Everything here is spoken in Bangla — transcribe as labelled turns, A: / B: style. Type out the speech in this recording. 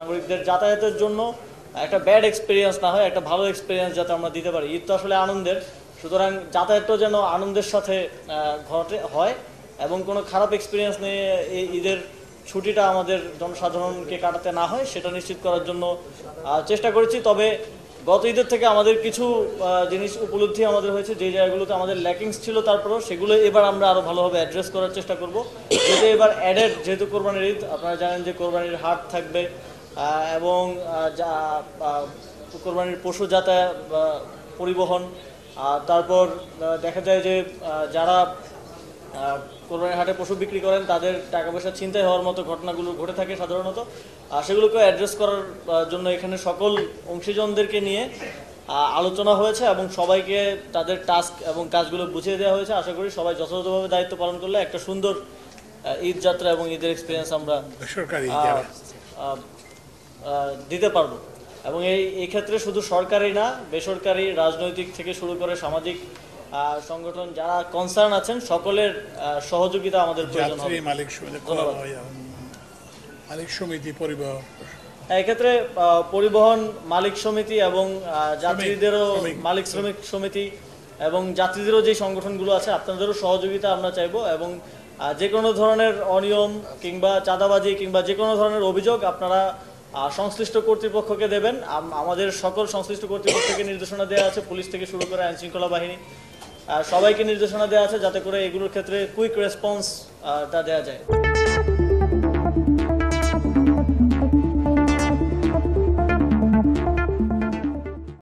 A: নাগরিকদের যাতায়াতের জন্য একটা ব্যাড এক্সপিরিয়েন্স না হয়, একটা ভালো এক্সপিরিয়েন্স যাতে আমরা দিতে পারি। ঈদ তো আসলে আনন্দের, সুতরাং যাতায়াতটাও যেন আনন্দের সাথে হয় এবং কোনো খারাপ এক্সপিরিয়েন্স নিয়ে এই ঈদের ছুটিটা আমাদের জনসাধারণকে কাটাতে না হয় সেটা নিশ্চিত করার জন্য চেষ্টা করেছি। তবে গত ঈদের থেকে আমাদের কিছু জিনিস উপলব্ধি আমাদের হয়েছে, যে জায়গাগুলোতে আমাদের ল্যাকিংস ছিল তারপরেও সেগুলো এবার আমরা আরও ভালোভাবে অ্যাড্রেস করার চেষ্টা করব। যেহেতু এবার অ্যাডেড, যেহেতু কোরবানির ঈদ, আপনারা জানেন যে কোরবানির হাট থাকবে এবং কোরবানির পশু যাতায়াত পরিবহন, তারপর দেখা যায় যে যারা কোরবানির হাটে পশু বিক্রি করেন তাদের টাকা পয়সা ছিনতাই হওয়ার মতো ঘটনাগুলো ঘটে থাকে সাধারণত। সেগুলোকে অ্যাড্রেস করার জন্য এখানে সকল অংশীজনদেরকে নিয়ে আলোচনা হয়েছে এবং সবাইকে তাদের টাস্ক এবং কাজগুলো বুঝিয়ে দেওয়া হয়েছে। আশা করি সবাই যথাযথভাবে দায়িত্ব পালন করলে একটা সুন্দর ঈদ যাত্রা এবং ঈদের এক্সপিরিয়েন্স আমরা দিতে পারবো। এবং এই ক্ষেত্রে শুধু সরকারি না, বেসরকারি, রাজনৈতিক থেকে শুরু করে সামাজিক সংগঠন যারা কনসার্ন আছেন সকলের সহযোগিতা আমাদের প্রয়োজন হবে।
B: মালিক সমিতি, পরিবহন,
A: এক্ষেত্রে পরিবহন মালিক সমিতি এবং যাত্রীদেরও মালিক শ্রমিক সমিতি এবং যাত্রীদেরও যে সংগঠনগুলো আছে আপনাদেরও সহযোগিতা আমরা চাইবো। এবং যে কোনো ধরনের অনিয়ম কিংবা চাঁদাবাজি কিংবা যে কোনো ধরনের অভিযোগ আপনারা সংশ্লিষ্ট কর্তৃপক্ষকে দেবেন। আমাদের সকল সংশ্লিষ্ট কর্তৃপক্ষকে নির্দেশনা দেওয়া আছে, পুলিশ থেকে শুরু করে আইন শৃঙ্খলা বাহিনী সবাইকে নির্দেশনা দেওয়া আছে যাতে করে এগুলোর ক্ষেত্রে কুইক রেসপন্সটা দেওয়া যায়।